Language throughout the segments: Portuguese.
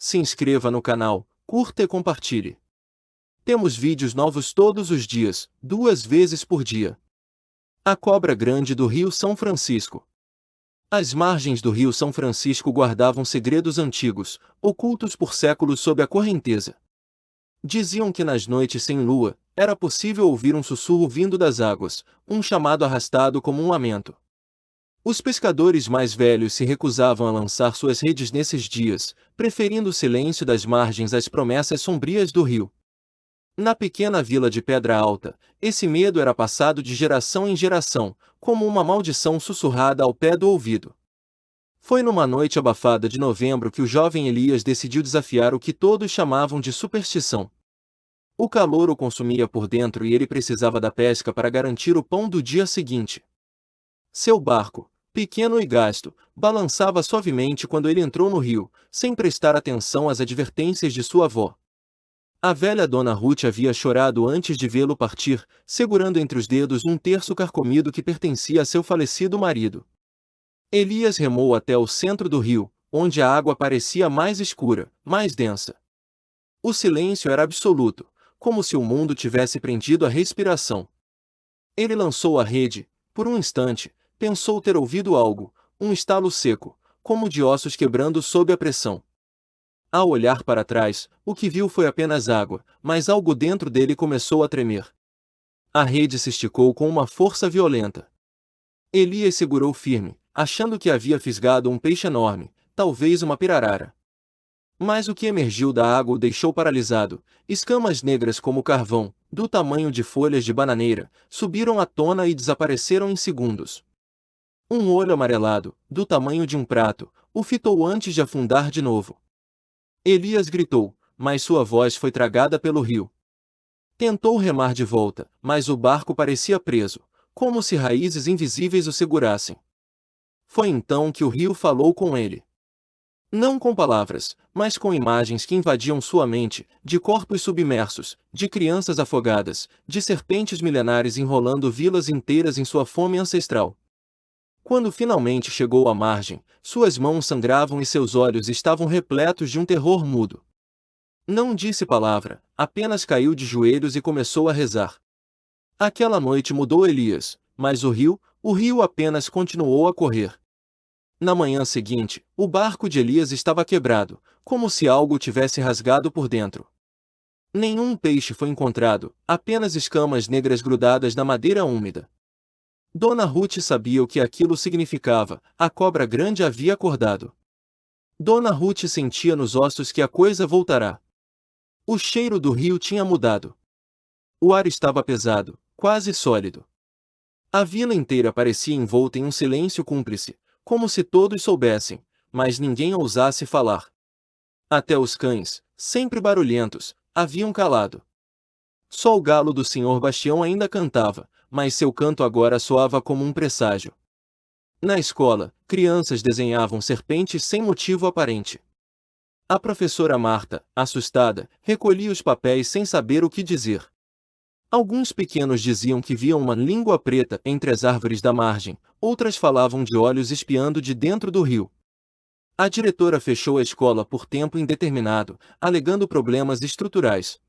se inscreva no canal, curta e compartilhe. Temos vídeos novos todos os dias, 2 vezes por dia. A cobra grande do Rio São Francisco. As margens do Rio São Francisco guardavam segredos antigos, ocultos por séculos sob a correnteza. Diziam que nas noites sem lua, era possível ouvir um sussurro vindo das águas, um chamado arrastado como um lamento. Os pescadores mais velhos se recusavam a lançar suas redes nesses dias, preferindo o silêncio das margens às promessas sombrias do rio. Na pequena vila de Pedra Alta, esse medo era passado de geração em geração, como uma maldição sussurrada ao pé do ouvido. Foi numa noite abafada de novembro que o jovem Elias decidiu desafiar o que todos chamavam de superstição. O calor o consumia por dentro e ele precisava da pesca para garantir o pão do dia seguinte. Seu barco, pequeno e gasto, balançava suavemente quando ele entrou no rio, sem prestar atenção às advertências de sua avó. A velha Dona Ruth havia chorado antes de vê-lo partir, segurando entre os dedos um terço carcomido que pertencia a seu falecido marido. Elias remou até o centro do rio, onde a água parecia mais escura, mais densa. O silêncio era absoluto, como se o mundo tivesse prendido a respiração. Ele lançou a rede, por um instante, pensou ter ouvido algo, um estalo seco, como de ossos quebrando sob a pressão. Ao olhar para trás, o que viu foi apenas água, mas algo dentro dele começou a tremer. A rede se esticou com uma força violenta. Elias segurou firme, achando que havia fisgado um peixe enorme, talvez uma pirarara. Mas o que emergiu da água o deixou paralisado. Escamas negras como carvão, do tamanho de folhas de bananeira, subiram à tona e desapareceram em segundos. Um olho amarelado, do tamanho de um prato, o fitou antes de afundar de novo. Elias gritou, mas sua voz foi tragada pelo rio. Tentou remar de volta, mas o barco parecia preso, como se raízes invisíveis o segurassem. Foi então que o rio falou com ele. Não com palavras, mas com imagens que invadiam sua mente, de corpos submersos, de crianças afogadas, de serpentes milenares enrolando vilas inteiras em sua fome ancestral. Quando finalmente chegou à margem, suas mãos sangravam e seus olhos estavam repletos de um terror mudo. Não disse palavra, apenas caiu de joelhos e começou a rezar. Aquela noite mudou Elias, mas o rio apenas continuou a correr. Na manhã seguinte, o barco de Elias estava quebrado, como se algo o tivesse rasgado por dentro. Nenhum peixe foi encontrado, apenas escamas negras grudadas na madeira úmida. Dona Ruth sabia o que aquilo significava, a cobra grande havia acordado. Dona Ruth sentia nos ossos que a coisa voltará. O cheiro do rio tinha mudado. O ar estava pesado, quase sólido. A vila inteira parecia envolta em um silêncio cúmplice, como se todos soubessem, mas ninguém ousasse falar. Até os cães, sempre barulhentos, haviam calado. Só o galo do Sr. Bastião ainda cantava, mas seu canto agora soava como um presságio. Na escola, crianças desenhavam serpentes sem motivo aparente. A professora Marta, assustada, recolhia os papéis sem saber o que dizer. Alguns pequenos diziam que viam uma língua preta entre as árvores da margem, outras falavam de olhos espiando de dentro do rio. A diretora fechou a escola por tempo indeterminado, alegando problemas estruturais.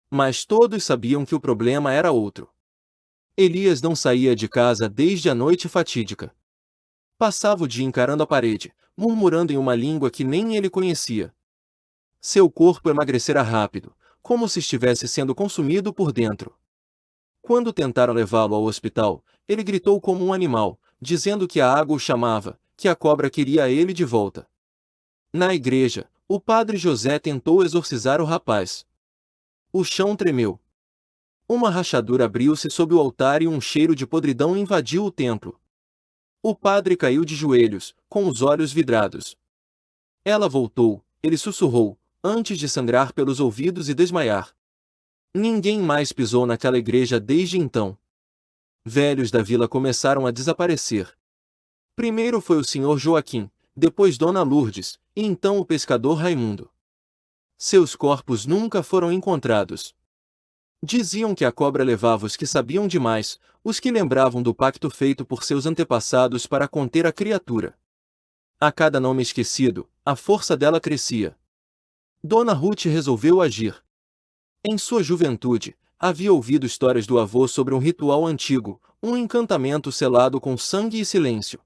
Mas todos sabiam que o problema era outro. Elias não saía de casa desde a noite fatídica. Passava o dia encarando a parede, murmurando em uma língua que nem ele conhecia. Seu corpo emagrecera rápido, como se estivesse sendo consumido por dentro. Quando tentaram levá-lo ao hospital, ele gritou como um animal, dizendo que a água o chamava, que a cobra queria ele de volta. Na igreja, o padre José tentou exorcizar o rapaz. O chão tremeu. Uma rachadura abriu-se sob o altar e um cheiro de podridão invadiu o templo. O padre caiu de joelhos, com os olhos vidrados. Ela voltou, ele sussurrou, antes de sangrar pelos ouvidos e desmaiar. Ninguém mais pisou naquela igreja desde então. Velhos da vila começaram a desaparecer. Primeiro foi o Sr. Joaquim, depois Dona Lourdes, e então o pescador Raimundo. Seus corpos nunca foram encontrados. Diziam que a cobra levava os que sabiam demais, os que lembravam do pacto feito por seus antepassados para conter a criatura. A cada nome esquecido, a força dela crescia. Dona Ruth resolveu agir. Em sua juventude, havia ouvido histórias do avô sobre um ritual antigo, um encantamento selado com sangue e silêncio.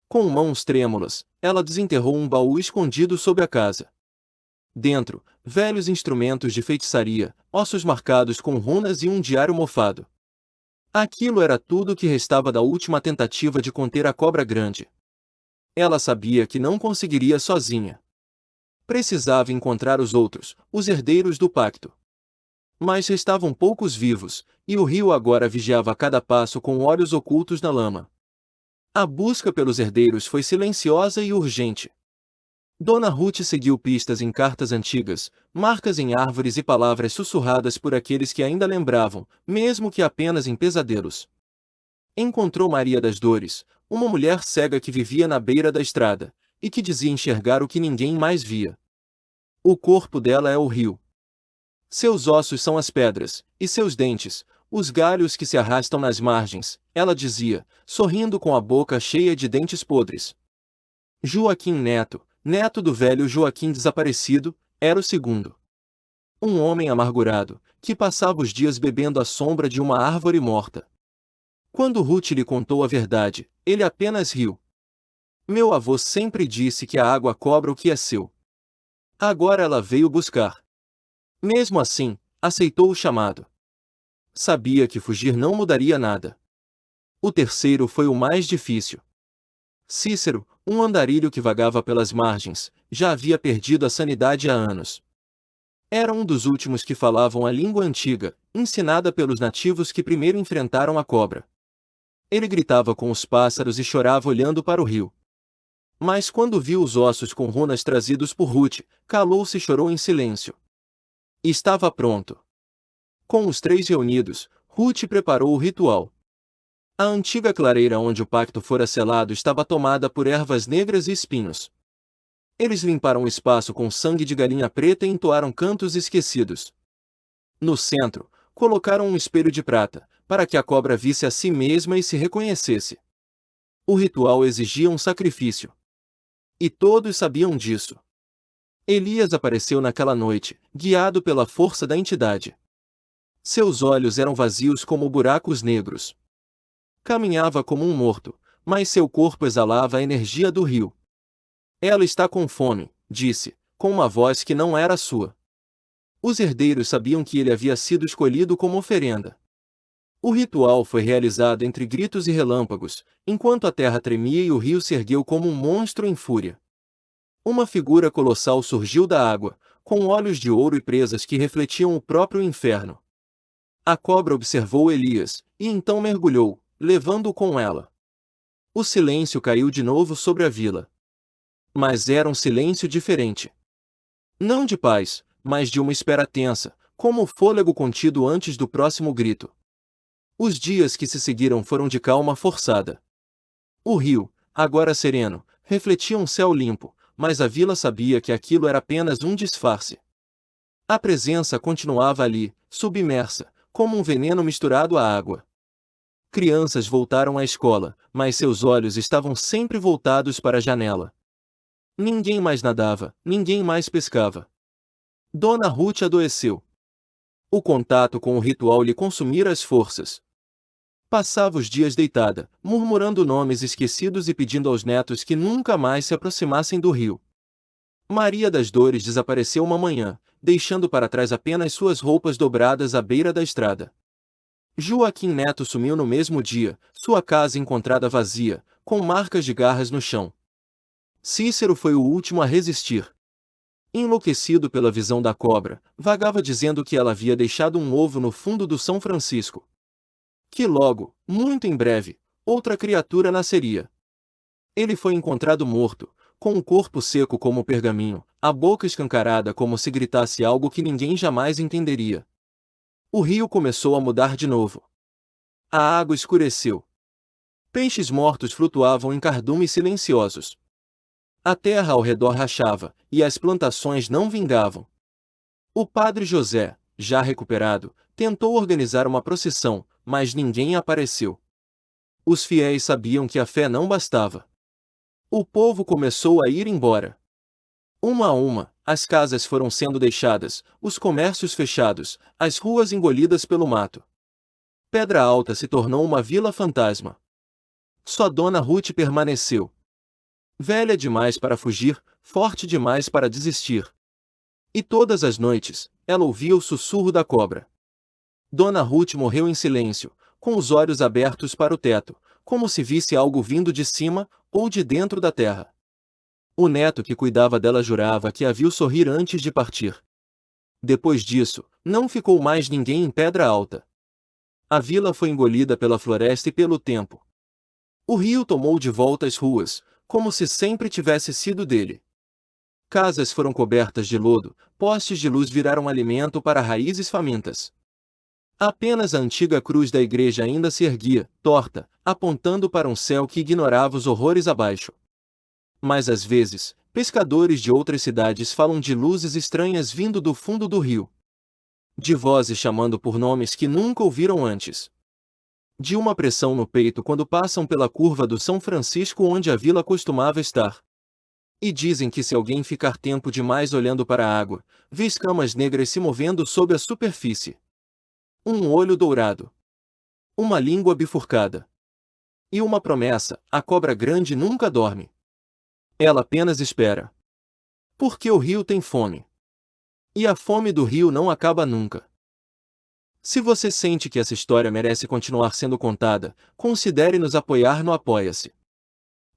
Com mãos trêmulas, ela desenterrou um baú escondido sob a casa. Dentro, velhos instrumentos de feitiçaria, ossos marcados com runas e um diário mofado. Aquilo era tudo o que restava da última tentativa de conter a cobra grande. Ela sabia que não conseguiria sozinha. Precisava encontrar os outros, os herdeiros do pacto. Mas restavam poucos vivos, e o rio agora vigiava a cada passo com olhos ocultos na lama. A busca pelos herdeiros foi silenciosa e urgente. Dona Ruth seguiu pistas em cartas antigas, marcas em árvores e palavras sussurradas por aqueles que ainda lembravam, mesmo que apenas em pesadelos. Encontrou Maria das Dores, uma mulher cega que vivia na beira da estrada, e que dizia enxergar o que ninguém mais via. O corpo dela é o rio. Seus ossos são as pedras, e seus dentes, os galhos que se arrastam nas margens, ela dizia, sorrindo com a boca cheia de dentes podres. Joaquim Neto, neto do velho Joaquim desaparecido, era o segundo. Um homem amargurado, que passava os dias bebendo à sombra de uma árvore morta. Quando Ruth lhe contou a verdade, ele apenas riu. Meu avô sempre disse que a água cobra o que é seu. Agora ela veio buscar. Mesmo assim, aceitou o chamado. Sabia que fugir não mudaria nada. O terceiro foi o mais difícil. Cícero, um andarilho que vagava pelas margens, já havia perdido a sanidade há anos. Era um dos últimos que falavam a língua antiga, ensinada pelos nativos que primeiro enfrentaram a cobra. Ele gritava com os pássaros e chorava olhando para o rio. Mas quando viu os ossos com runas trazidos por Ruth, calou-se e chorou em silêncio. Estava pronto. Com os três reunidos, Ruth preparou o ritual. A antiga clareira onde o pacto fora selado estava tomada por ervas negras e espinhos. Eles limparam o espaço com sangue de galinha preta e entoaram cantos esquecidos. No centro, colocaram um espelho de prata, para que a cobra visse a si mesma e se reconhecesse. O ritual exigia um sacrifício. E todos sabiam disso. Elias apareceu naquela noite, guiado pela força da entidade. Seus olhos eram vazios como buracos negros. Caminhava como um morto, mas seu corpo exalava a energia do rio. Ela está com fome, disse, com uma voz que não era sua. Os herdeiros sabiam que ele havia sido escolhido como oferenda. O ritual foi realizado entre gritos e relâmpagos, enquanto a terra tremia e o rio se ergueu como um monstro em fúria. Uma figura colossal surgiu da água, com olhos de ouro e presas que refletiam o próprio inferno. A cobra observou Elias, e então mergulhou, levando-o com ela. O silêncio caiu de novo sobre a vila. Mas era um silêncio diferente. Não de paz, mas de uma espera tensa, como o fôlego contido antes do próximo grito. Os dias que se seguiram foram de calma forçada. O rio, agora sereno, refletia um céu limpo, mas a vila sabia que aquilo era apenas um disfarce. A presença continuava ali, submersa, como um veneno misturado à água. Crianças voltaram à escola, mas seus olhos estavam sempre voltados para a janela. Ninguém mais nadava, ninguém mais pescava. Dona Ruth adoeceu. O contato com o ritual lhe consumira as forças. Passava os dias deitada, murmurando nomes esquecidos e pedindo aos netos que nunca mais se aproximassem do rio. Maria das Dores desapareceu uma manhã, deixando para trás apenas suas roupas dobradas à beira da estrada. Joaquim Neto sumiu no mesmo dia, sua casa encontrada vazia, com marcas de garras no chão. Cícero foi o último a resistir. Enlouquecido pela visão da cobra, vagava dizendo que ela havia deixado um ovo no fundo do São Francisco. Que logo, muito em breve, outra criatura nasceria. Ele foi encontrado morto, com o corpo seco como pergaminho, a boca escancarada como se gritasse algo que ninguém jamais entenderia. O rio começou a mudar de novo. A água escureceu. Peixes mortos flutuavam em cardumes silenciosos. A terra ao redor rachava, e as plantações não vingavam. O padre José, já recuperado, tentou organizar uma procissão, mas ninguém apareceu. Os fiéis sabiam que a fé não bastava. O povo começou a ir embora. Uma a uma, as casas foram sendo deixadas, os comércios fechados, as ruas engolidas pelo mato. Pedra Alta se tornou uma vila fantasma. Só Dona Ruth permaneceu. Velha demais para fugir, forte demais para desistir. E todas as noites, ela ouvia o sussurro da cobra. Dona Ruth morreu em silêncio, com os olhos abertos para o teto, como se visse algo vindo de cima ou de dentro da terra. O neto que cuidava dela jurava que a viu sorrir antes de partir. Depois disso, não ficou mais ninguém em Pedra Alta. A vila foi engolida pela floresta e pelo tempo. O rio tomou de volta as ruas, como se sempre tivesse sido dele. Casas foram cobertas de lodo, postes de luz viraram alimento para raízes famintas. Apenas a antiga cruz da igreja ainda se erguia, torta, apontando para um céu que ignorava os horrores abaixo. Mas às vezes, pescadores de outras cidades falam de luzes estranhas vindo do fundo do rio. De vozes chamando por nomes que nunca ouviram antes. De uma pressão no peito quando passam pela curva do São Francisco onde a vila costumava estar. E dizem que se alguém ficar tempo demais olhando para a água, vê escamas negras se movendo sob a superfície. Um olho dourado. Uma língua bifurcada. E uma promessa: a cobra grande nunca dorme. Ela apenas espera. Porque o rio tem fome. E a fome do rio não acaba nunca. Se você sente que essa história merece continuar sendo contada, considere nos apoiar no Apoia-se.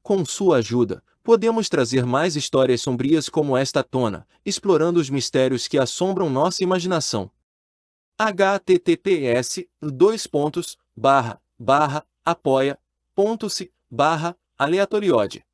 Com sua ajuda, podemos trazer mais histórias sombrias como esta à tona, explorando os mistérios que assombram nossa imaginação. https://apoia.se/aleatoriode